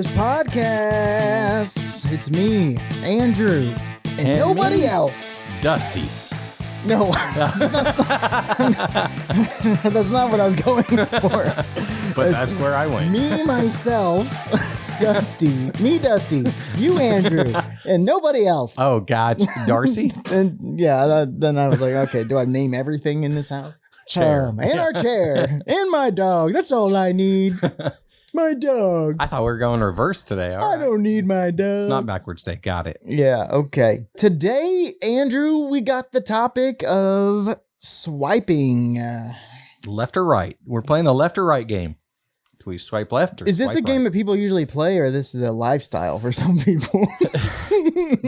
those podcasts. It's me, Andrew, and nobody me, else. Dusty. No, that's not what I was going for. But that's where I went. Me, myself, Dusty. Me, Dusty. You, Andrew, and nobody else. Oh, God. Darcy? And yeah, then I was like, okay, do I name everything in this house? Chair. And our chair. And my dog. That's all I need. My dog. I thought we were going reverse today. All I right. don't need my dog. It's not backwards day. Got it. Yeah, okay. Today, Andrew, we got the topic of swiping. Left or right? We're playing the left or right game. Do we swipe left or Is this a swipe game right? that people usually play, or this is a lifestyle for some people?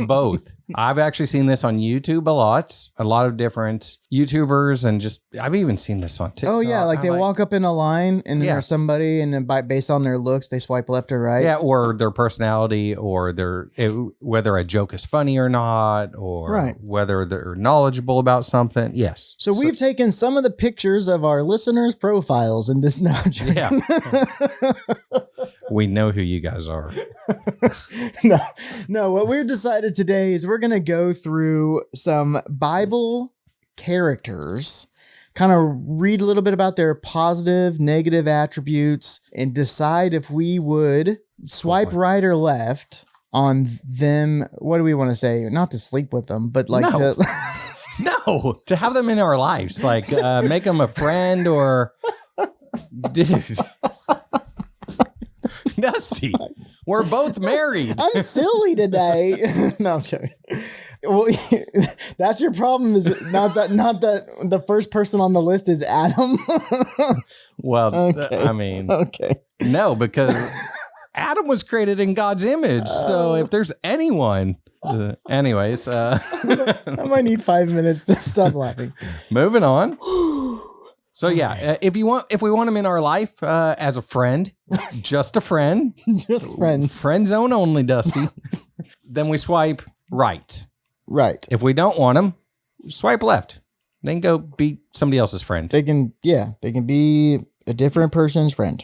Both. I've actually seen this on YouTube a lot of different YouTubers, and just I've even seen this on TikTok. Oh yeah, like they walk up in a line and Yeah. there's somebody, and then based on their looks, they swipe left or right. Yeah, or their personality, or whether a joke is funny or not, or Right. whether they're knowledgeable about something. Yes. So we've taken some of the pictures of our listeners' profiles in this now. Yeah. We know who you guys are. No. What we've decided today is we're going to go through some Bible characters, kind of read a little bit about their positive, negative attributes, and decide if we would swipe right or left on them. What do we want to say? Not to sleep with them, but like No. to... No, to have them in our lives, like make them a friend or, dude. Dusty, we're both married. I'm silly today. No, I'm joking. Well, that's your problem. Is not that the first person on the list is Adam. Well, Okay. I mean, Okay. no, because Adam was created in God's image. So if there's anyone, anyways, I might need 5 minutes to stop laughing. moving on. So yeah, if we want him in our life as a friend, just a friend, Just friends. friend zone only, Dusty, then we swipe right. Right. If we don't want him, swipe left. Then go be somebody else's friend. They can be a different person's friend.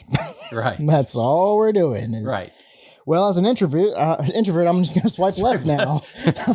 Right. That's all we're doing. Right. Well, as an introvert, I'm just going to swipe left now.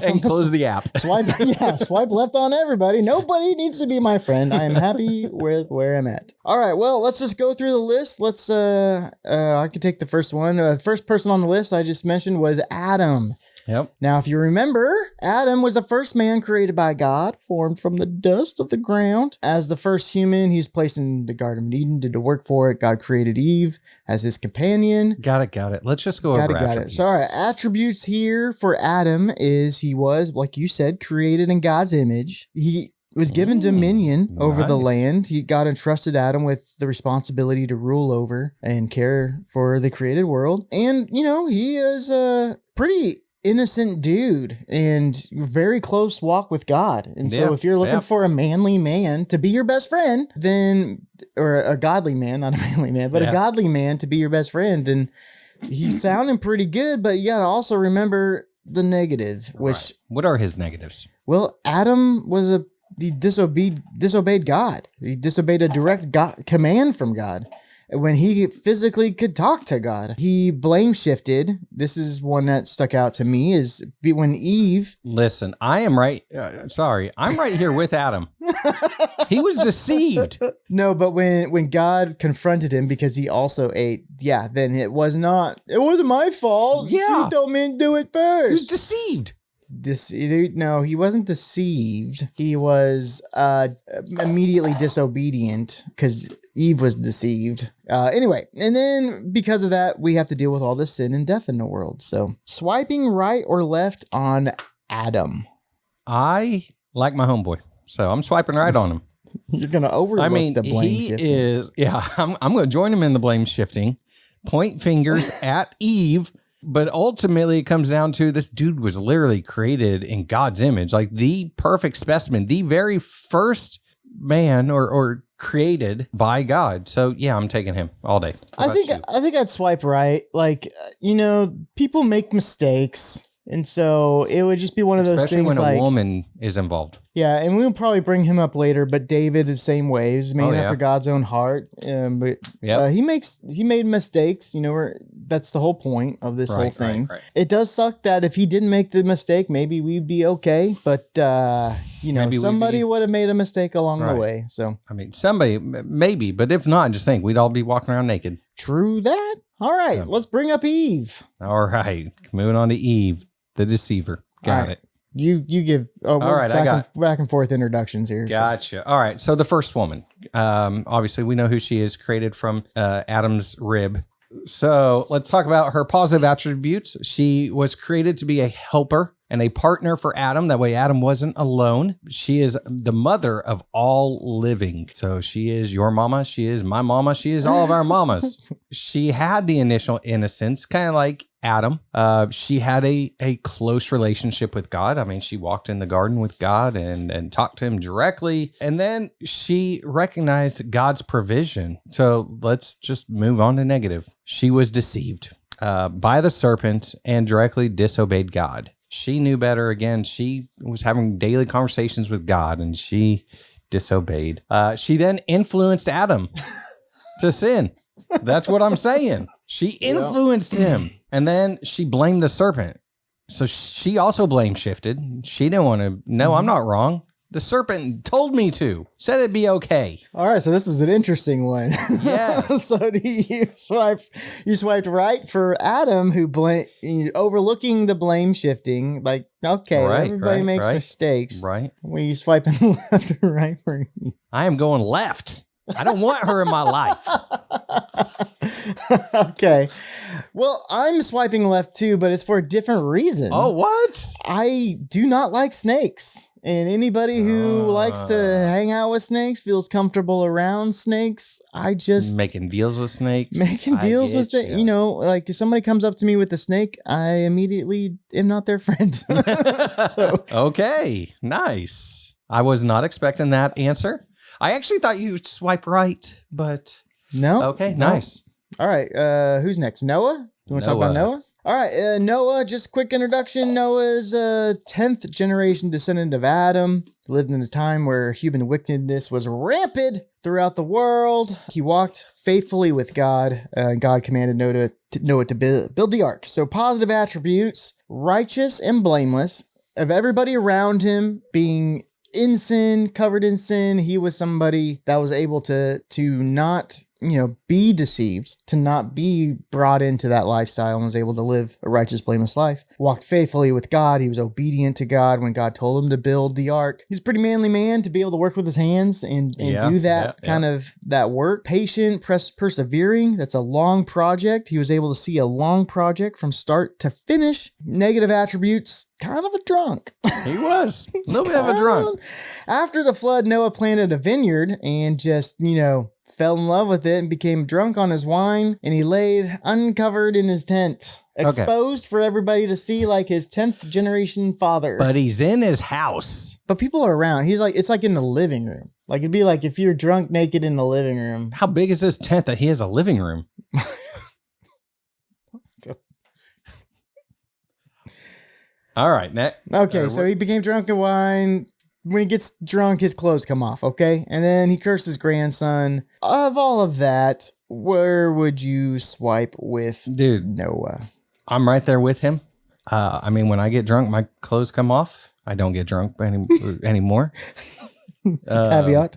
And close the app. Swipe left on everybody. Nobody needs to be my friend. I am happy with where I'm at. All right, well, let's just go through the list. Let's I could take the first one. First person on the list I just mentioned was Adam. Yep. Now, if you remember, Adam was the first man created by God, formed from the dust of the ground. As the first human, he's placed in the Garden of Eden, did the work for it. God created Eve as his companion. Got it. Let's just go over Got it. attributes. So, all right, attributes here for Adam is he was, like you said, created in God's image. He was given dominion over the nice. land. God entrusted Adam with the responsibility to rule over and care for the created world. And, he is a pretty innocent dude and very close walk with God. And so if you're looking for a manly man to be your best friend, then, or a godly man, not a manly man, but a godly man to be your best friend, then he's sounding pretty good. But you got to also remember the negative, which, Right. What are his negatives? well, Adam he disobeyed God. He disobeyed a direct command from God. When he physically could talk to God, he blame shifted. This is one that stuck out to me is when Eve. Listen, I am right. I'm right here with Adam. He was deceived. No, but when God confronted him because he also ate, then it wasn't my fault. Yeah. You told me to do it He was first. deceived. No, he wasn't deceived. He was immediately disobedient because Eve was deceived. Anyway, and then because of that, we have to deal with all the sin and death in the world. So swiping right or left on Adam. I like my homeboy, so I'm swiping right on him. You're going to overlook the blame he shifting. is. Yeah, I'm going to join him in the blame shifting. Point fingers at Eve. But ultimately, it comes down to this dude was literally created in God's image, like the perfect specimen, the very first man or created by God. So yeah, I'm taking him all day. I think I'd swipe right. Like, people make mistakes. And so it would just be one of those Especially things when like, a woman is involved. yeah, and we'll probably bring him up later, but David the same way. He was made yeah. after God's own heart. But he made mistakes, that's the whole point of this whole thing. Right. It does suck that if he didn't make the mistake, maybe we'd be okay, but maybe somebody would have made a mistake along the way. So I mean, somebody maybe, but if not, just think we'd all be walking around naked. True that. All right, let's bring up Eve. All right, moving on to Eve, the deceiver. Got it. You give. All right, back and forth introductions here. Gotcha. So. All right, so the first woman. Obviously, we know who she is, created from Adam's rib. So let's talk about her positive attributes. She was created to be a helper and a partner for Adam. That way Adam wasn't alone. She is the mother of all living. So she is your mama. She is my mama. She is all of our mamas. She had the initial innocence, kind of like Adam. She had a close relationship with God. I mean, she walked in the garden with God and talked to him directly. And then she recognized God's provision. So let's just move on to negative. She was deceived by the serpent and directly disobeyed God. She knew better. Again, she was having daily conversations with God and she disobeyed. She then influenced Adam to sin. That's what I'm saying. She influenced him. And then she blamed the serpent. So she also blame shifted. She didn't want to, no, I'm not wrong. The serpent told me to, said it'd be okay. All right, so this is an interesting one. Yes. So you swiped right for Adam, who overlooking the blame shifting. Like, okay, everybody makes mistakes. Right. Were you swiping left or right for me? I am going left. I don't want her in my life. Okay. Well, I'm swiping left too, but it's for a different reason. Oh, what? I do not like snakes. And anybody who likes to hang out with snakes, feels comfortable around snakes, I just... Making deals with snakes. Making deals with snakes. Like if somebody comes up to me with a snake, I immediately am not their friend. So. Okay, nice. I was not expecting that answer. I actually thought you'd swipe right, but... No. Okay, nice. All right, who's next? Noah? You want to talk about Noah? All right, Noah, just quick introduction. Noah's 10th generation descendant of Adam. Lived in a time where human wickedness was rampant throughout the world. He walked faithfully with God. God commanded Noah to build the ark. So positive attributes, righteous and blameless. Of everybody around him being in sin, covered in sin, he was somebody that was able to not... be deceived, to not be brought into that lifestyle, and was able to live a righteous, blameless life. Walked faithfully with God. He was obedient to God when God told him to build the ark. He's a pretty manly man to be able to work with his hands and do that kind of that work. Patient, persevering. That's a long project. He was able to see a long project from start to finish. Negative attributes. Kind of a drunk. He was. A little bit of a drunk. After the flood, Noah planted a vineyard and just, fell in love with it and became drunk on his wine, and he laid uncovered in his tent, exposed for everybody to see, like his 10th generation father. But he's in his house. But people are around. It's like in the living room. Like it'd be like if you're drunk naked in the living room. How big is this tent that he has a living room? All right, Nick. Okay, so he became drunk on wine. When he gets drunk, his clothes come off, okay? And then he cursed his grandson. Of all of that, where would you swipe with Noah? I'm right there with him. I mean, when I get drunk, my clothes come off. I don't get drunk anymore. Caveat.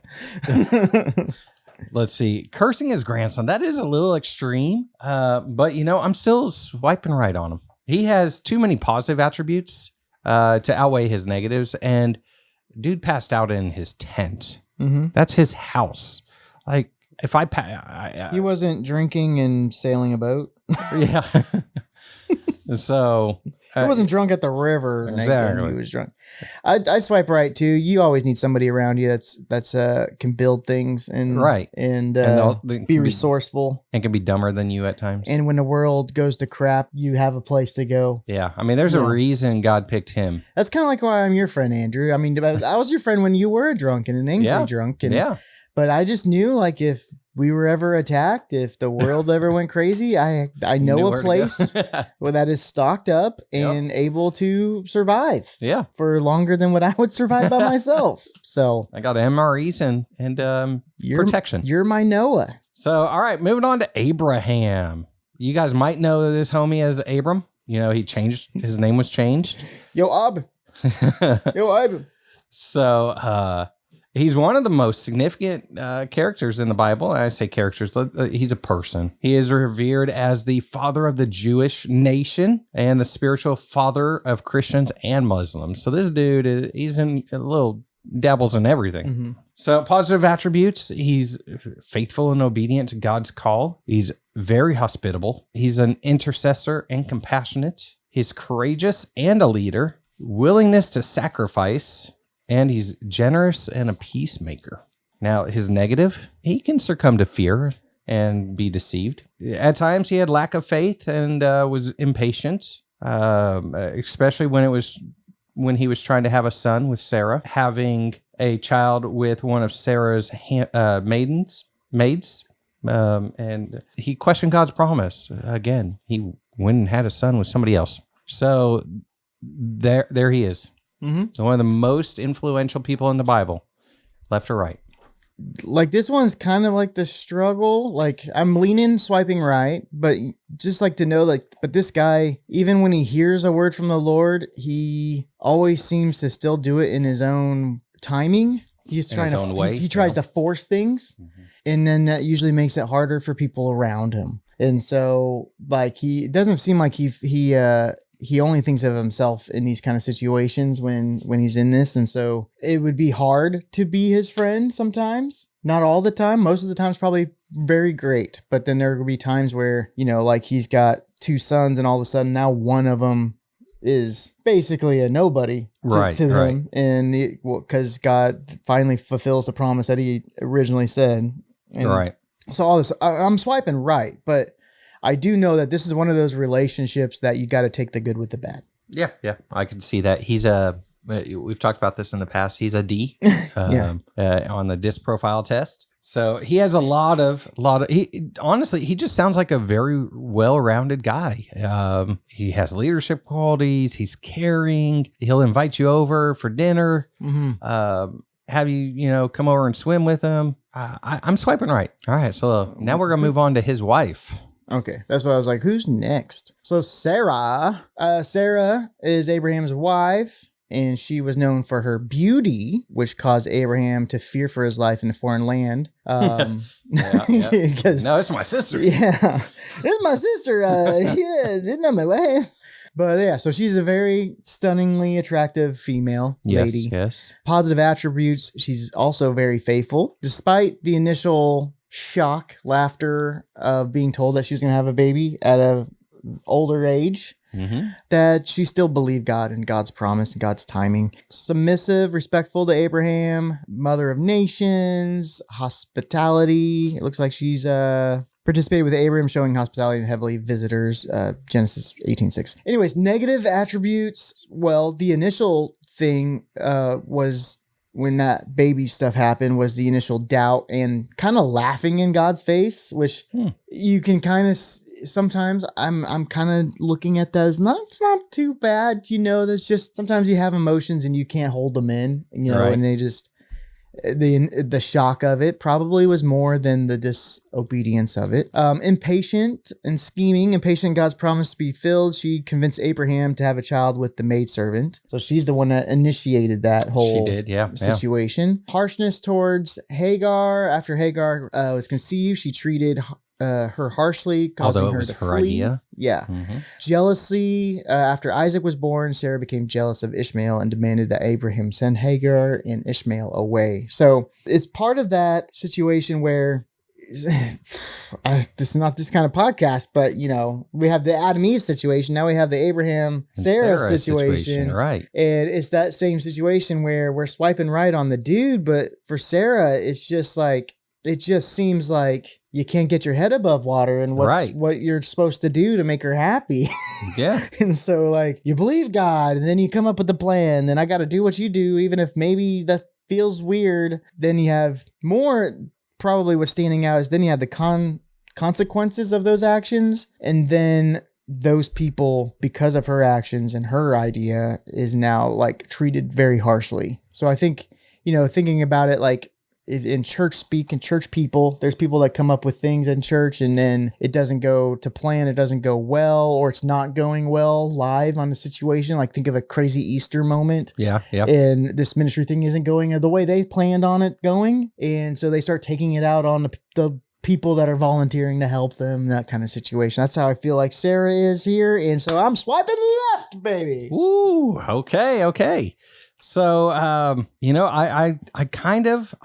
Let's see. Cursing his grandson, that is a little extreme. But, I'm still swiping right on him. He has too many positive attributes to outweigh his negatives. And dude passed out in his tent. Mm-hmm. That's his house. Like, if he wasn't drinking and sailing a boat. Yeah. So he wasn't drunk at the river. Exactly. He was drunk. I swipe right too. You always need somebody around you that's can build things and be resourceful and can be dumber than you at times. And when the world goes to crap, you have a place to go. Yeah, I mean, there's a reason God picked him. That's kind of like why I'm your friend, Andrew. I mean, I was your friend when you were a drunk and an angry drunk. But I just knew, like, if we were ever attacked, if the world ever went crazy, I know a place where that is stocked up and able to survive. Yeah. For longer than what I would survive by myself. So I got MREs and protection. You're my Noah. So, all right, moving on to Abraham. You guys might know this homie as Abram. You know, his name was changed. Yo, Ab. So, he's one of the most significant characters in the Bible. And I say characters, he's a person. He is revered as the father of the Jewish nation and the spiritual father of Christians and Muslims. So this dude, he's in a little dabbles in everything. Mm-hmm. So positive attributes, he's faithful and obedient to God's call. He's very hospitable. He's an intercessor and compassionate. He's courageous and a leader, willingness to sacrifice, and he's generous and a peacemaker. Now, his negative, he can succumb to fear and be deceived. At times, he had lack of faith and was impatient, especially when he was trying to have a son with Sarah, having a child with one of Sarah's maids, and he questioned God's promise. Again, he went and had a son with somebody else. So there he is. Mm-hmm. One of the most influential people in the Bible, left or right. Like this one's kind of like the struggle. Like I'm swiping right, but just like to know, like, but this guy, even when he hears a word from the Lord, he always seems to still do it in his own timing. He's trying to way. He tries to force things, and then that usually makes it harder for people around him. And so, like, it doesn't seem like he only thinks of himself in these kind of situations when he's in this. And so it would be hard to be his friend sometimes. Not all the time. Most of the time it's probably very great. But then there will be times where, you know, like he's got 2 sons and all of a sudden now one of them is basically a nobody to them. And because God finally fulfills the promise that he originally said. And right. So all this, I'm swiping right, but I do know that this is one of those relationships that you got to take the good with the bad. Yeah, I can see that. We've talked about this in the past. He's a D on the DISC profile test. So he has a lot of, honestly, he just sounds like a very well-rounded guy. He has leadership qualities. He's caring. He'll invite you over for dinner. Mm-hmm. Have you come over and swim with him. I'm swiping right. All right. So now we're going to move on to his wife. Okay, that's why I was like, who's next? So Sarah is Abraham's wife, and she was known for her beauty, which caused Abraham to fear for his life in a foreign land. No, it's my sister. Yeah, it's my sister. It's not my wife. But yeah, so she's a very stunningly attractive female lady. Yes. Positive attributes, she's also very faithful, despite the initial shock, laughter of being told that she was going to have a baby at a older age, that she still believed God and God's promise and God's timing. Submissive, respectful to Abraham, mother of nations, hospitality. It looks like she's participated with Abraham, showing hospitality to heavily visitors, Genesis 18:6. Anyways, negative attributes. Well, the initial thing was, when that baby stuff happened, was the initial doubt and kind of laughing in God's face, which you can kind of, sometimes I'm kind of looking at that as it's not too bad. That's just, sometimes you have emotions and you can't hold them in, right. And they just, the shock of it probably was more than the disobedience of it. Impatient and scheming, impatient in God's promise to be filled. She convinced Abraham to have a child with the maidservant. So she's the one that initiated that whole situation. Harshness towards Hagar. After Hagar was conceived, she treated her harshly, causing her to flee. Idea. Yeah. Mm-hmm. Jealousy. After Isaac was born, Sarah became jealous of Ishmael and demanded that Abraham send Hagar and Ishmael away. So it's part of that situation where this is not this kind of podcast, but we have the Adam Eve situation. Now we have the Abraham Sarah situation. Right. And it's that same situation where we're swiping right on the dude, but for Sarah, it's just like, it just seems like you can't get your head above water and what you're supposed to do to make her happy. Yeah. And so, like, you believe God and then you come up with a plan, then I got to do what you do, even if maybe that feels weird. Then you have more probably what's standing out is then you have the consequences of those actions. And then those people, because of her actions and her idea, is now like treated very harshly. So I think, thinking about it, like in church speak and church people, there's people that come up with things in church and then it doesn't go to plan. It doesn't go well, or it's not going well live on the situation. Like think of a crazy Easter moment. Yeah. And this ministry thing isn't going the way they planned on it going. And so they start taking it out on the people that are volunteering to help them, that kind of situation. That's how I feel like Sarah is here. And so I'm swiping left, baby. Ooh, okay. So, I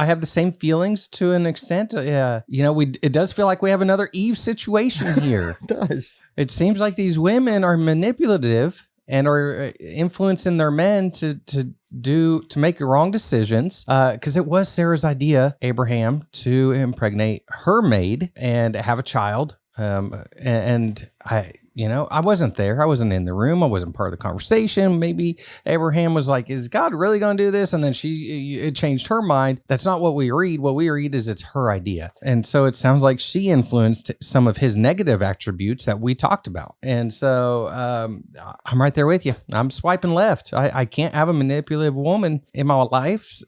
have the same feelings to an extent. It does feel like we have another Eve situation here. It does. It seems like these women are manipulative and are influencing their men to make wrong decisions. Because it was Sarah's idea, Abraham, to impregnate her maid and have a child. I wasn't there. I wasn't in the room. I wasn't part of the conversation. Maybe Abraham was like, is God really going to do this? And then it changed her mind. That's not what we read. What we read is it's her idea. And so it sounds like she influenced some of his negative attributes that we talked about. And so I'm right there with you. I'm swiping left. I can't have a manipulative woman in my life.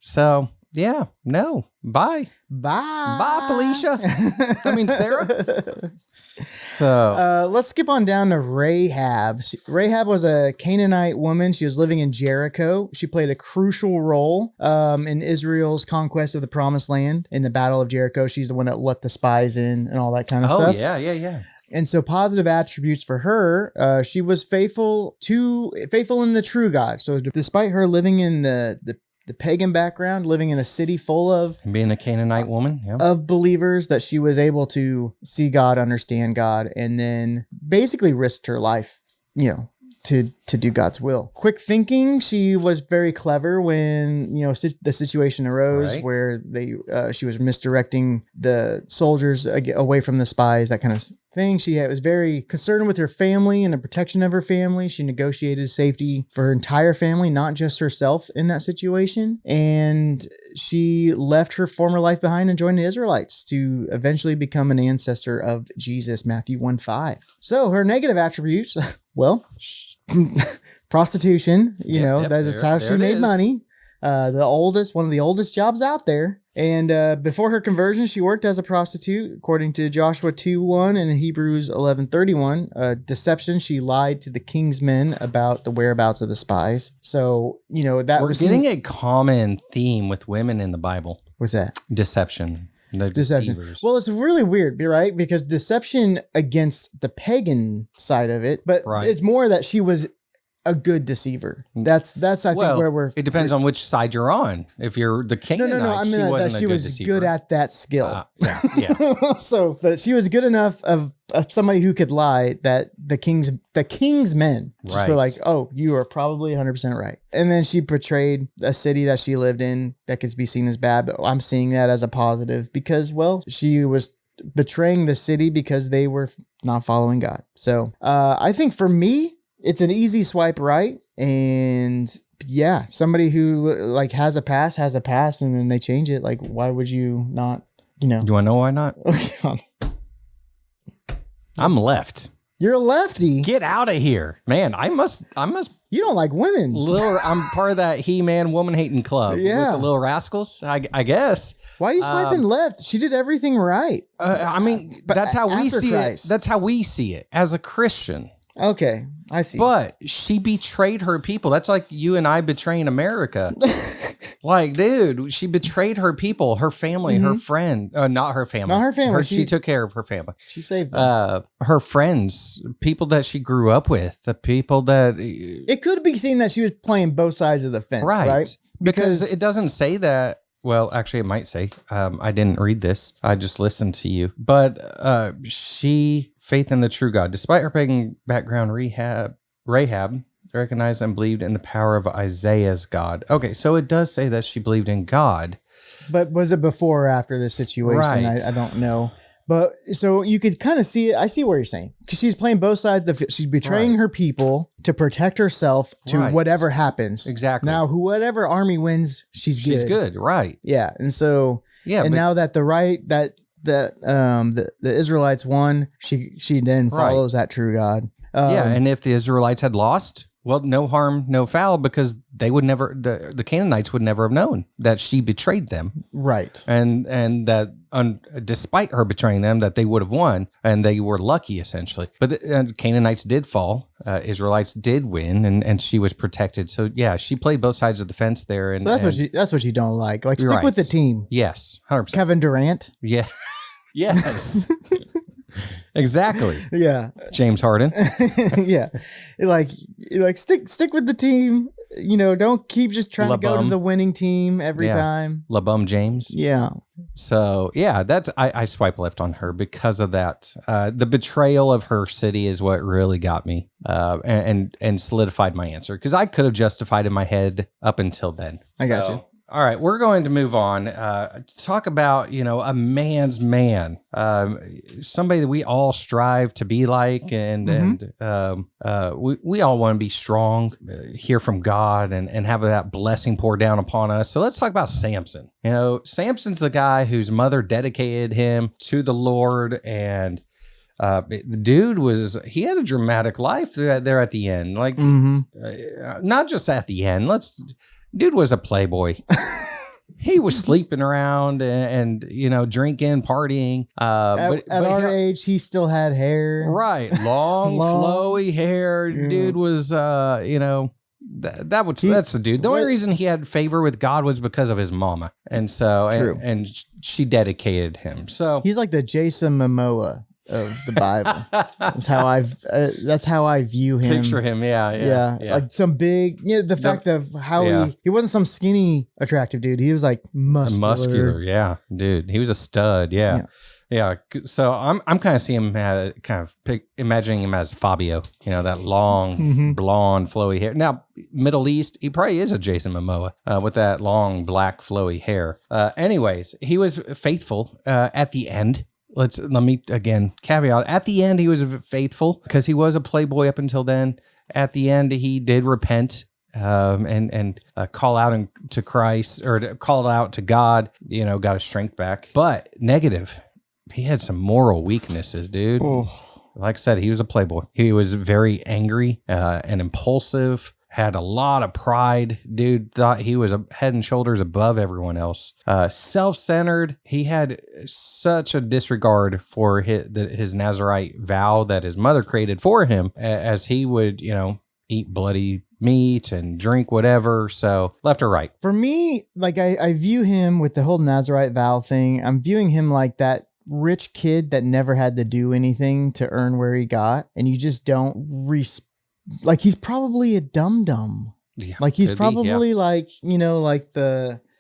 So yeah, no. Bye, Felicia. I mean, Sarah. So let's skip on down to Rahab. Rahab was a Canaanite woman. She was living in Jericho. She played a crucial role in Israel's conquest of the Promised Land in the Battle of Jericho. She's the one that let the spies in and all that kind of stuff. Yeah. And so positive attributes for her, she was faithful in the true God. So despite her living in the pagan background, living in a city full of being a Canaanite woman, of believers, that she was able to see God, understand God, and then basically risked her life, to do God's will. Quick thinking. She was very clever when, the situation arose where she was misdirecting the soldiers away from the spies, that kind of thing. She was very concerned with her family and the protection of her family. She negotiated safety for her entire family, not just herself in that situation. And she left her former life behind and joined the Israelites to eventually become an ancestor of Jesus, Matthew 1:5. So her negative attributes, prostitution, that's how she made money. One of the oldest jobs out there. And before her conversion, she worked as a prostitute, according to Joshua 2:1 and Hebrews 11:31. Deception, she lied to the king's men about the whereabouts of the spies. So, we're getting a common theme with women in the Bible. What's that? Deception. Deception. Deceivers. Well, it's really weird, right? Because deception against the pagan side of it, but it's more that she was a good deceiver. That's I think where it depends on which side you're on. If you're the Canaanite, no. I mean that she was deceiver. good at that skill. Yeah. So, but she was good enough of somebody who could lie that the king's men just were like, oh, you are probably 100% right. And then she portrayed a city that she lived in that could be seen as bad, but I'm seeing that as a positive because, she was betraying the city because they were not following God. So, I think for me, it's an easy swipe right. And yeah, somebody who has a pass, and then they change it. Like, why would you not, Do I know why not? I'm left. You're a lefty. Get out of here, man. I must. You don't like women. I'm part of that He-Man woman hating club. Yeah. With the Little Rascals, I guess. Why are you swiping left? She did everything right. That's how we see Christ. it. That's how we see it as a Christian. Okay, I see. But she betrayed her people. That's like you and I betraying America. Dude, she betrayed her people, her family, her friend. Not her family. Not her family. She took care of her family. She saved them. Her friends, people that she grew up with, the people that... It could be seen that she was playing both sides of the fence, right? Because it doesn't say that. Well, actually, it might say, I didn't read this. I just listened to you. But faith in the true God, despite her pagan background, Rahab recognized and believed in the power of Isaiah's God. Okay, so it does say that she believed in God. But was it before or after this situation? Right. I don't know. But so you could kind of see it. I see what you're saying. Because she's playing both sides. She's betraying her people to protect herself to whatever happens. Exactly. Now, whatever army wins, she's good. She's good, right. Yeah. And so Yeah, and but- now that the Israelites won, she then follows that true God. Yeah, and if the Israelites had lost, well, no harm, no foul, because they would never, the Canaanites would never have known that she betrayed them, right. and that despite her betraying them, that they would have won, and they were lucky essentially. But the Canaanites did fall, Israelites did win, and she was protected. So yeah, she played both sides of the fence there, and So that's what you don't like. Like, stick with the team. Yes, 100%. Kevin Durant. Yeah, yes. Exactly. Yeah. James Harden. Yeah. Like stick with the team. You know, don't keep just trying to go to the winning team every time. LeBum James. Yeah. So yeah, that's I swipe left on her because of that. The betrayal of her city is what really got me, and solidified my answer, because I could have justified in my head up until then. I got you. All right, we're going to move on. Talk about, a man's man, somebody that we all strive to be like, and we all want to be strong, hear from God, and have that blessing pour down upon us. So let's talk about Samson. Samson's the guy whose mother dedicated him to the Lord, and the dude he had a dramatic life there at the end, like not just at the end. Dude was a playboy. He was sleeping around and drinking, partying. But our age, he still had hair. Right. Long, flowy hair. Yeah. Dude was, that's the dude. The only reason he had favor with God was because of his mama. And so, and she dedicated him. So he's like the Jason Momoa of the Bible. That's how I view him. Picture him, yeah. Like some big, the fact of how he wasn't some skinny attractive dude. He was like muscular, yeah, dude. He was a stud, yeah. So I'm kind of seeing him imagining him as Fabio, that long blonde flowy hair. Now Middle East, he probably is a Jason Momoa with that long black flowy hair. Anyways, he was faithful at the end. Let me again caveat. At the end, he was faithful because he was a playboy up until then. At the end, he did repent and call out to Christ, or call out to God. Got his strength back. But negative, he had some moral weaknesses, dude. Oh. Like I said, he was a playboy. He was very angry and impulsive. Had a lot of pride. Dude thought he was head and shoulders above everyone else. Self-centered. He had such a disregard for his Nazirite vow that his mother created for him, as he would, eat bloody meat and drink whatever. So left or right. For me, like I view him with the whole Nazirite vow thing. I'm viewing him like that rich kid that never had to do anything to earn where he got. And you just don't like, he's probably a dum-dum. Yeah, like he's probably like,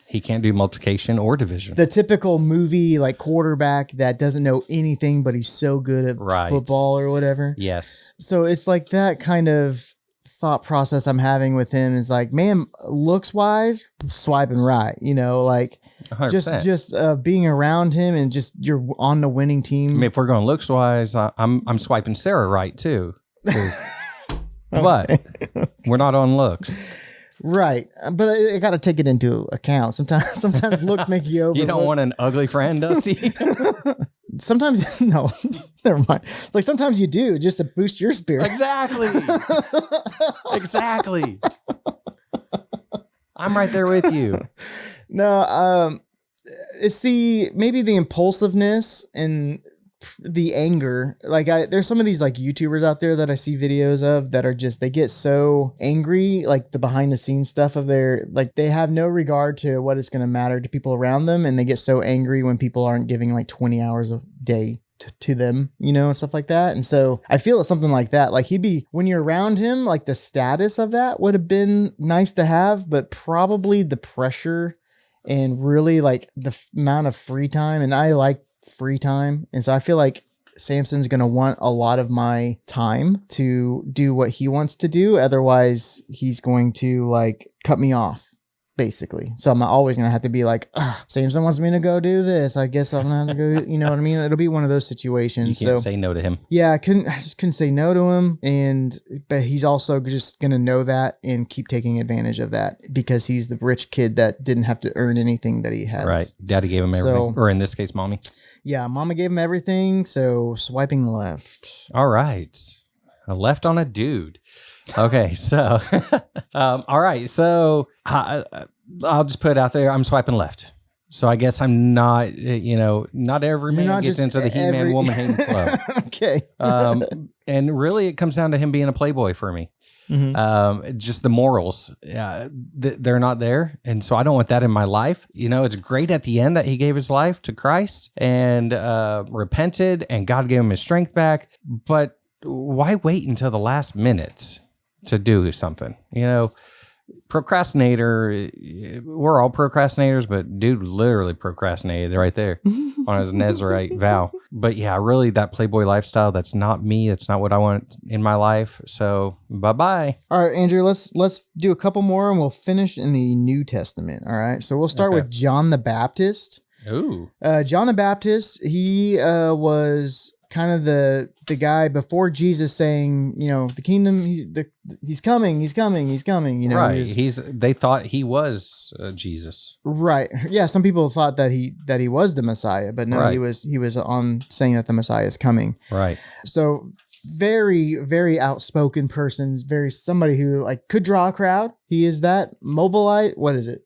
he can't do multiplication or division. The typical movie like quarterback that doesn't know anything, but he's so good at football or whatever. Yes. So it's like that kind of thought process I'm having with him is like, man, looks wise, swiping right, like 100%. just being around him and just you're on the winning team. I mean, if we're going looks wise, I'm swiping Sarah right too. But we're not on looks. Right. But I got to take it into account. Sometimes looks make you over. You don't want an ugly friend, Dusty? Sometimes, no, never mind. It's like sometimes you do just to boost your spirit. Exactly. Exactly. I'm right there with you. No, it's maybe the impulsiveness and the anger. Like there's some of these like YouTubers out there that I see videos of that are just, they get so angry, like the behind the scenes stuff of like they have no regard to what is going to matter to people around them. And they get so angry when people aren't giving like 20 hours a day to them, and stuff like that. And so I feel it's something like that. Like when you're around him, like the status of that would have been nice to have, but probably the pressure and really like the amount of free time. And I like free time. And so I feel like Samson's going to want a lot of my time to do what he wants to do. Otherwise he's going to like cut me off. basically. So I'm always going to have to be like, Samson wants me to go do this. I guess I'm going to have to go, you know what I mean? It'll be one of those situations. You can't say no to him. Yeah, I just couldn't say no to him. But he's also just going to know that and keep taking advantage of that because he's the rich kid that didn't have to earn anything that he has. Right. Daddy gave him everything. Or in this case, mommy. Yeah, mama gave him everything. So swiping left. All right. A left on a dude. Okay, so, all right, so I'll just put it out there. I'm swiping left. So I guess I'm not, not every man gets into the He-Man woman hating club. Okay. And really it comes down to him being a playboy for me. Mm-hmm. Just the morals, they're not there. And so I don't want that in my life. It's great at the end that he gave his life to Christ and repented and God gave him his strength back. But why wait until the last minute to do something? Procrastinator, we're all procrastinators, but dude literally procrastinated right there on his Nazarite vow. But yeah, really that playboy lifestyle, that's not me. That's not what I want in my life. So bye-bye. All right, Andrew, let's do a couple more and we'll finish in the New Testament. All right. So we'll start with John the Baptist. Ooh. John the Baptist, he was kind of the guy before Jesus saying, the kingdom, he's coming. Right. They thought he was Jesus. Right. Yeah. Some people thought that he was the Messiah, but no, right. he was on saying that the Messiah is coming. Right. So very, very outspoken person, somebody who could draw a crowd. He is that mobilite. What is it?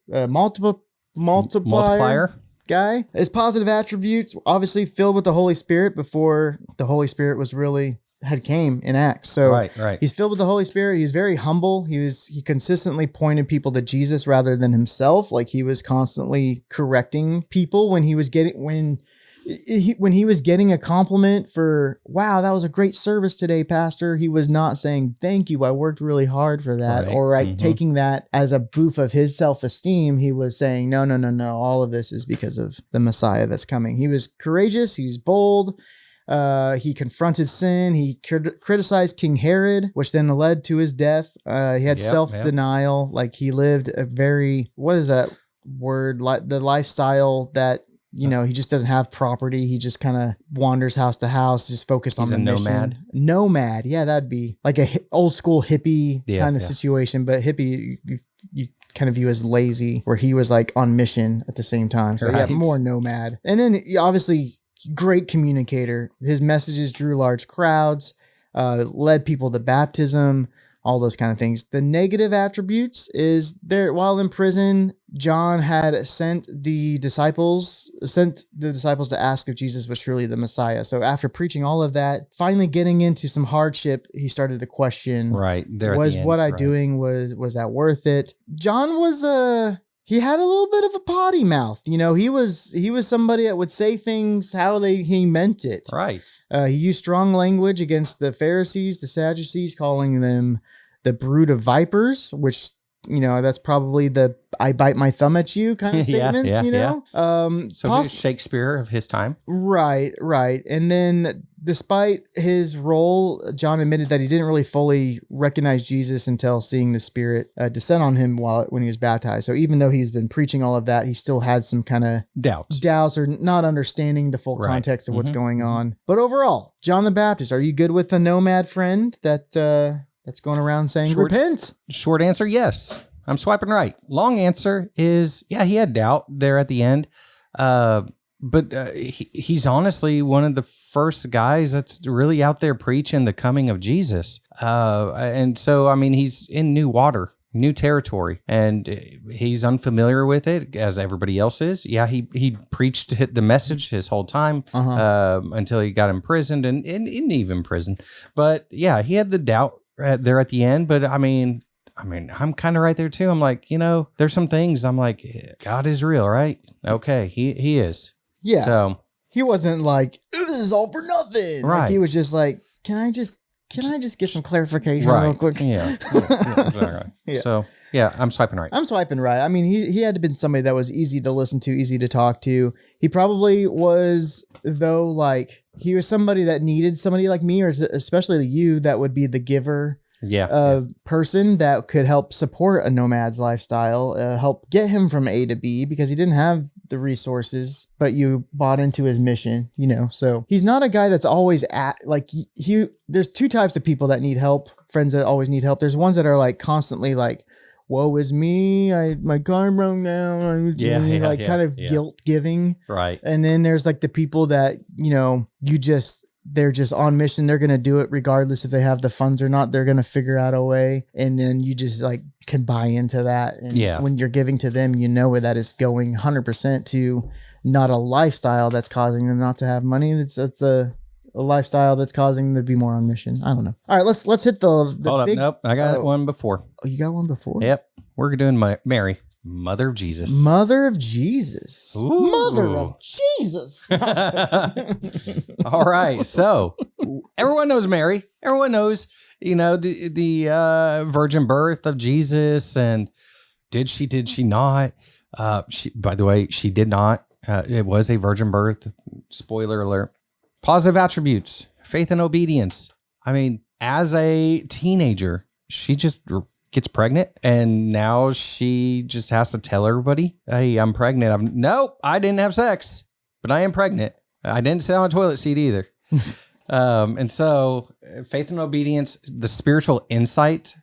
Multiplier guy. His positive attributes, obviously filled with the Holy Spirit before the Holy Spirit was really had came in Acts. So right. He's filled with the Holy Spirit. He's very humble. He consistently pointed people to Jesus rather than himself. He was constantly correcting people when he was getting a compliment for, wow, that was a great service today, Pastor. He was not saying, thank you, I worked really hard for that. Right. Or taking that as a boof of his self-esteem. He was saying, no. All of this is because of the Messiah that's coming. He was courageous. He was bold. He confronted sin. He criticized King Herod, which then led to his death. He had self-denial. He lived a very, what is that word? The lifestyle that, he just doesn't have property. He just kind of wanders house to house, just focused on the mission. Nomad. Yeah, that'd be like a old school hippie kind of situation. But hippie, you kind of view as lazy, where he was on mission at the same time. So yeah, more nomad. And then obviously great communicator. His messages drew large crowds, led people to baptism, all those kind of things. The negative attributes is there while in prison, John had sent the disciples to ask if Jesus was truly the Messiah. So after preaching all of that, finally getting into some hardship, he started to question, right, there was what I doing, was that worth it? John was he had a little bit of a potty mouth. He was somebody that would say things how he meant it. Right. He used strong language against the Pharisees, the Sadducees, calling them the brood of vipers, which, that's probably the I bite my thumb at you kind of statements, Yeah. So he was Shakespeare of his time. Right. And then despite his role, John admitted that he didn't really fully recognize Jesus until seeing the Spirit descend on him when he was baptized. So even though he's been preaching all of that, he still had some kind of doubts or not understanding the full context of what's going on. But overall, John the Baptist, are you good with the nomad friend that's going around saying repent? Short answer, yes. I'm swiping right. Long answer is, yeah, he had doubt there at the end. But he's honestly one of the first guys that's really out there preaching the coming of Jesus. And so, he's in new water, new territory, and he's unfamiliar with it as everybody else is. Yeah, he preached the message his whole time until he got imprisoned and even prison. But yeah, he had the doubt there at the end. But I'm kind of right there too. I'm like, there's some things I'm like, God is real, right? Okay, he is. Yeah. So he wasn't like, this is all for nothing. Right. He was just like, can I just get some clarification real quick? Yeah. Yeah. So yeah, I'm swiping right. I'm swiping right. He had to been somebody that was easy to listen to, easy to talk to. He probably was, though, he was somebody that needed somebody like me, or especially you, that would be the giver. person that could help support a nomad's lifestyle, help get him from A to B because he didn't have the resources, but you bought into his mission, so he's not a guy that's always there's two types of people that need help, friends that always need help. There's ones that are like constantly like, woe is me, my car broke down, kind of guilt giving. Right. And then there's like the people that, they're just on mission. They're going to do it regardless if they have the funds or not. They're going to figure out a way. And then you just like can buy into that. And when you're giving to them, that is going 100% to not a lifestyle that's causing them not to have money. It's a lifestyle that's causing them to be more on mission. I don't know. All right, let's hit the Hold big. Nope, I got one before. Oh, you got one before? Yep. We're doing Mary, Mother of Jesus. Mother of Jesus. Ooh. Mother of Jesus. All right. So everyone knows Mary. Everyone knows, the virgin birth of Jesus. And did she not? By the way, she did not. It was a virgin birth. Spoiler alert. Positive attributes, faith and obedience. I mean, as a teenager, she just gets pregnant, and now she just has to tell everybody, hey, I'm pregnant. Nope, I didn't have sex, but I am pregnant. I didn't sit on a toilet seat either. And so faith and obedience, the spiritual insight,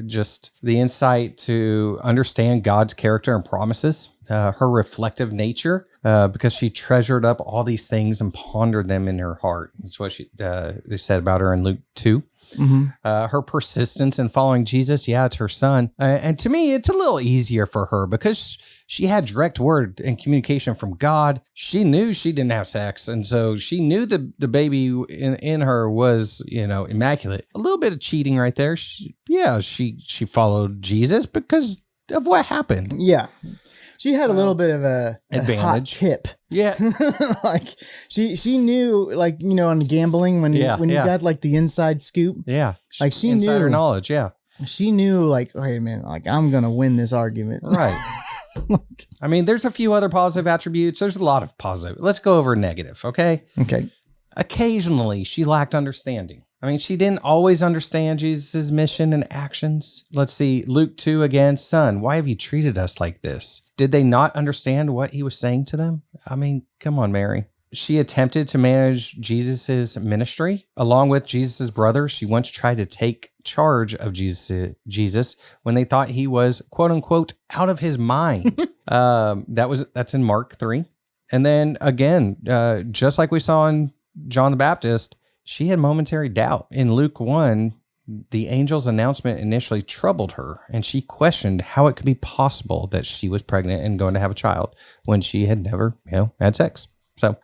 just the insight to understand God's character and promises, her reflective nature, because she treasured up all these things and pondered them in her heart. That's what they said about her in Luke 2. Mm-hmm. Her persistence in following Jesus. Yeah, it's her son. And to me, it's a little easier for her because she had direct word and communication from God. She knew she didn't have sex. And so she knew the baby in her was, immaculate. A little bit of cheating right there. She followed Jesus because of what happened. Yeah. She had a little bit of a advantage. Hot tip. Yeah. Like she knew, like, on gambling when you got like the inside scoop. Yeah. Like she Insider knew knowledge. Yeah. She knew, like, wait a minute, like I'm going to win this argument. Right. I mean, there's a few other positive attributes. There's a lot of positive. Let's go over negative. Okay. Okay. Occasionally she lacked understanding. I mean, she didn't always understand Jesus' mission and actions. Let's see, Luke 2 again, son, why have you treated us like this? Did they not understand what he was saying to them? I mean, come on, Mary. She attempted to manage Jesus' ministry. Along with Jesus' brother, she once tried to take charge of Jesus when they thought he was, quote unquote, out of his mind. That's in Mark 3. And then again, just like we saw in John the Baptist, she had momentary doubt. In Luke 1, the angel's announcement initially troubled her, and she questioned how it could be possible that she was pregnant and going to have a child when she had never, had sex. So,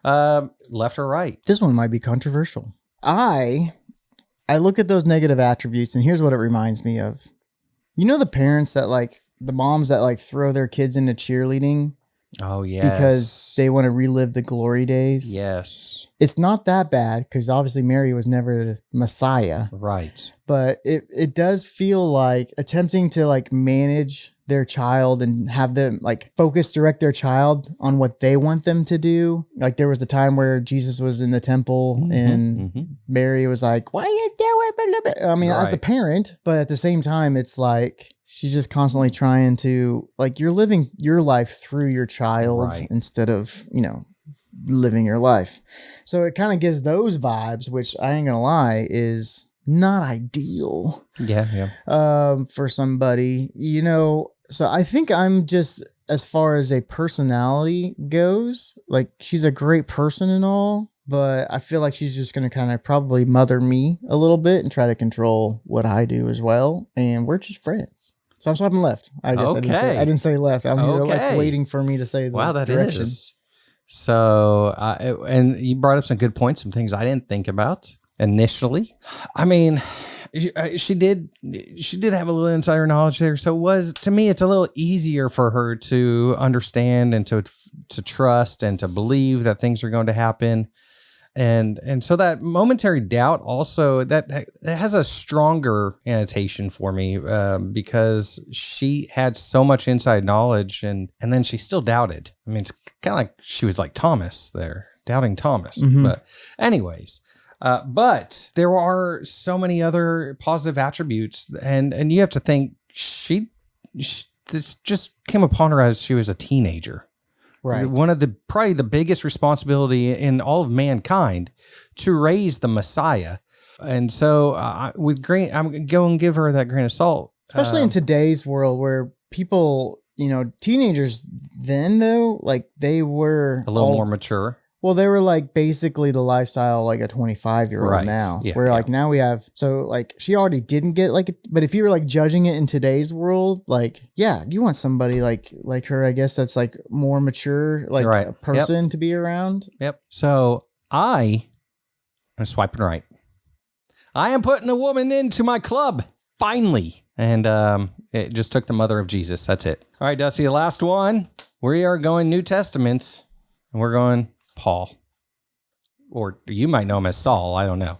left or right? This one might be controversial. I look at those negative attributes, and here's what it reminds me of. The parents that, like, the moms that, like, throw their kids into cheerleading. Oh, yes. Because they want to relive the glory days. Yes. It's not that bad because obviously Mary was never the Messiah. Right. But it does feel like attempting to like manage their child and have them like direct their child on what they want them to do. Like there was the time where Jesus was in the temple and Mary was like, what are you doing? I mean, as a parent, but at the same time, it's like, she's just constantly trying to, like, you're living your life through your child instead of, living your life. So it kind of gives those vibes, which I ain't gonna lie is not ideal. Yeah. For somebody, so I think I'm just, as far as a personality goes, like she's a great person and all, but I feel like she's just going to kind of probably mother me a little bit and try to control what I do as well. And we're just friends. So I'm swiping left. I guess I didn't say left. I'm here like waiting for me to say the direction. Is. So, and you brought up some good points, some things I didn't think about initially. I mean, she did have a little insider knowledge there. So to me, it's a little easier for her to understand and to trust and to believe that things are going to happen. And so that momentary doubt also that has a stronger annotation for me because she had so much inside knowledge and then she still doubted. I mean, it's kind of like she was like Thomas there, doubting Thomas. Mm-hmm. But anyways, But there are so many other positive attributes, and you have to think this just came upon her as she was a teenager. Right. One of probably the biggest responsibility in all of mankind to raise the Messiah. And so I'm going to give her that grain of salt. Especially in today's world where people, teenagers then though, like they were a little more mature. Well, they were like basically the lifestyle like a 25-year-old now. Yeah, where like now we have, so like she already didn't get like, but if you were like judging it in today's world, like, yeah, you want somebody like her, I guess that's like more mature, like a person to be around. Yep. So I'm swiping right. I am putting a woman into my club, finally. And it just took the mother of Jesus. That's it. All right, Dusty, the last one. We are going New Testaments, and we're going Paul. Or you might know him as Saul. I don't know.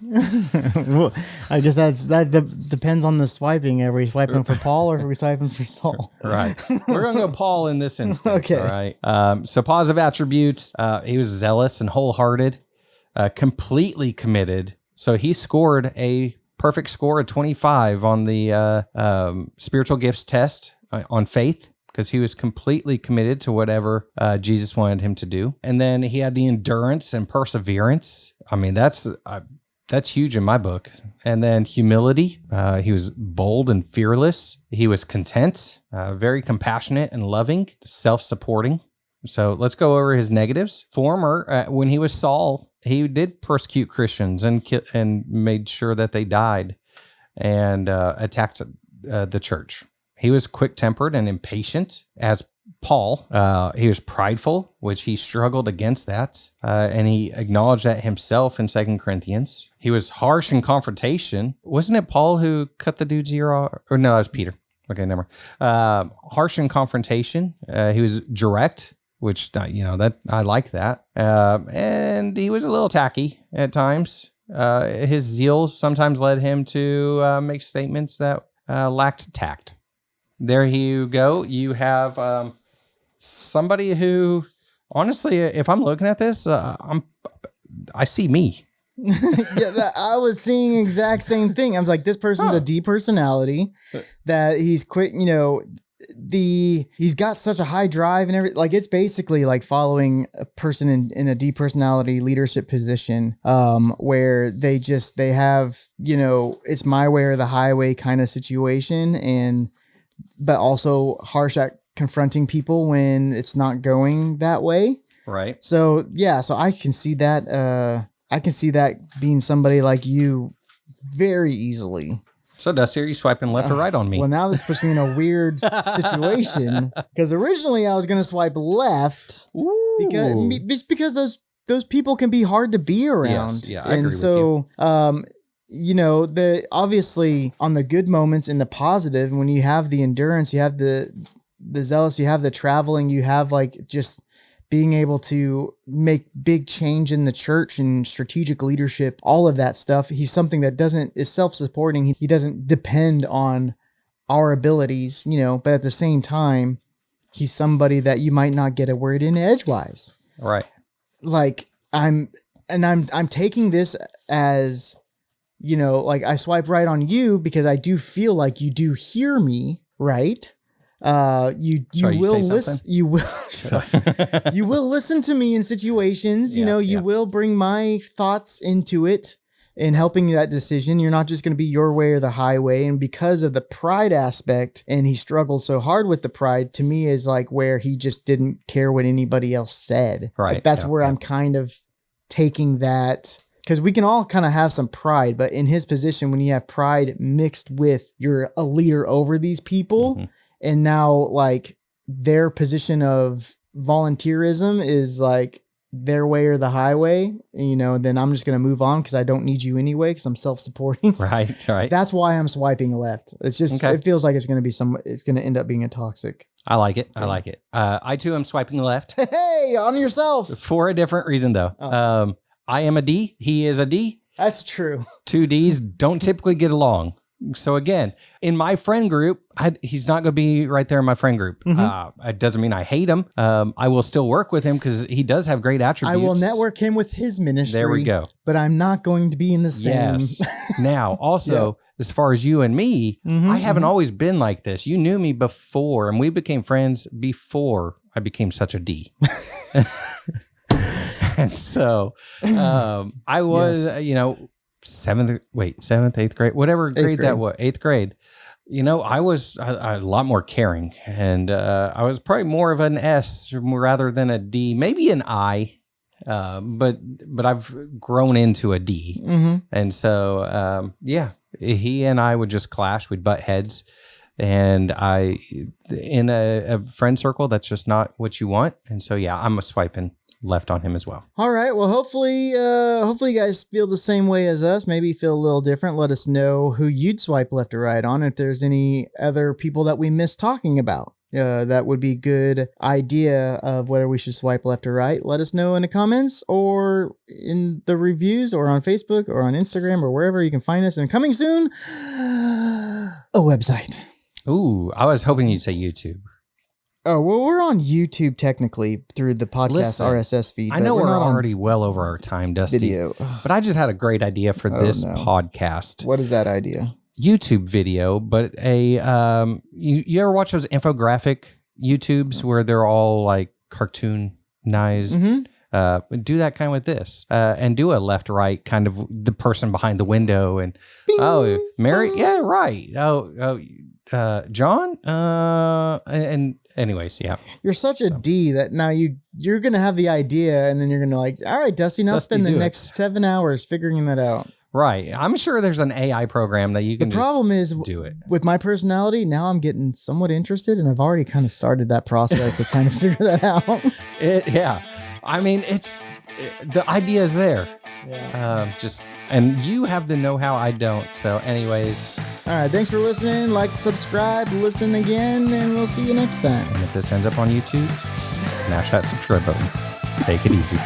Well, I guess that depends on the swiping. Are we swiping for Paul or are we swiping for Saul? Right. We're going to go Paul in this instance. Okay. All right. So positive attributes. He was zealous and wholehearted, completely committed. So he scored a perfect score of 25 on the spiritual gifts test on faith, because he was completely committed to whatever Jesus wanted him to do. And then he had the endurance and perseverance. I mean, that's huge in my book. And then humility. He was bold and fearless. He was content, very compassionate and loving, self-supporting. So let's go over his negatives. Former, when he was Saul, he did persecute Christians and made sure that they died and attacked the church. He was quick-tempered and impatient. As Paul, he was prideful, which he struggled against that, and he acknowledged that himself in 2 Corinthians. He was harsh in confrontation. Wasn't it Paul who cut the dude's ear off? Or no, that was Peter. Okay, never mind. Harsh in confrontation. He was direct, which, that I like that. And he was a little tacky at times. His zeal sometimes led him to make statements that lacked tact. There you go. You have somebody who, honestly, if I'm looking at this, I see me. Yeah, I was seeing exact same thing. I was like, this person's a D personality, that he's quick, he's got such a high drive and everything. Like, it's basically like following a person in a D personality leadership position, where they have, it's my way or the highway kind of situation, but also harsh at confronting people when it's not going that way. Right. So yeah, so I can see that. I can see that being somebody like you very easily. So Dusty, are you swiping left or right on me? Well, now this puts me in a weird situation, because originally I was going to swipe left. Ooh. because those people can be hard to be around. Yes, yeah, I agree with you. Obviously on the good moments and the positive, when you have the endurance, you have the zealous, you have the traveling, you have like just being able to make big change in the church and strategic leadership, all of that stuff. He's something that is self-supporting. He doesn't depend on our abilities, but at the same time, he's somebody that you might not get a word in edgewise. Right. Like I'm taking this as, like I swipe right on you because I do feel like you do hear me, right? You will listen. You will listen to me in situations. You will bring my thoughts into it in helping that decision. You're not just going to be your way or the highway. And because of the pride aspect, and he struggled so hard with the pride, to me is like where he just didn't care what anybody else said. Right. Like that's where I'm kind of taking that. Because we can all kind of have some pride, but in his position, when you have pride mixed with you're a leader over these people, mm-hmm. and now like their position of volunteerism is like their way or the highway, then I'm just going to move on because I don't need you anyway because I'm self-supporting. Right. That's why I'm swiping left. It's just, It feels like it's going to end up being a toxic. I like it. I like it. I too am swiping left. Hey, honor yourself. For a different reason though. I am a D. He is a D. That's true. Two Ds don't typically get along. So again, in my friend group, he's not going to be right there in my friend group. It doesn't mean I hate him. I will still work with him because he does have great attributes. I will network him with his ministry. There we go. But I'm not going to be in the same. Yes. Now, also, as far as you and me, I haven't always been like this. You knew me before, and we became friends before I became such a D. And so I was, seventh, 8th grade, whatever grade that was, 8th grade. I was a lot more caring, and I was probably more of an S rather than a D, maybe an I. But I've grown into a D. And so, he and I would just clash. We'd butt heads, and in a friend circle, that's just not what you want. And so, I'm swiping left on him as well. All right. Well, hopefully you guys feel the same way as us. Maybe feel a little different. Let us know who you'd swipe left or right on. If there's any other people that we missed talking about. That would be good idea of whether we should swipe left or right. Let us know in the comments or in the reviews or on Facebook or on Instagram or wherever you can find us. And coming soon, a website. Ooh, I was hoping you'd say YouTube. Oh, well, we're on YouTube technically through the podcast RSS feed. I know we're already well over our time, Dusty. Video. But I just had a great idea for this podcast. What is that idea? YouTube video, but you ever watch those infographic YouTubes where they're all like cartoonized? Do that kind of with this, and do a left right kind of the person behind the window and Bing, Mary, right. John, and anyways, you're such a D that now you're gonna have the idea and then you're gonna all right, Dusty, now spend the next 7 hours figuring that out. Right. I'm sure there's an AI program that you can. The problem is do it with my personality. Now I'm getting somewhat interested, and I've already kind of started that process of trying to figure that out. I mean, the idea is there. And you have the know-how. I don't. So, anyways. All right. Thanks for listening. Like, subscribe, listen again, and we'll see you next time. And if this ends up on YouTube, smash that subscribe button. Take it easy.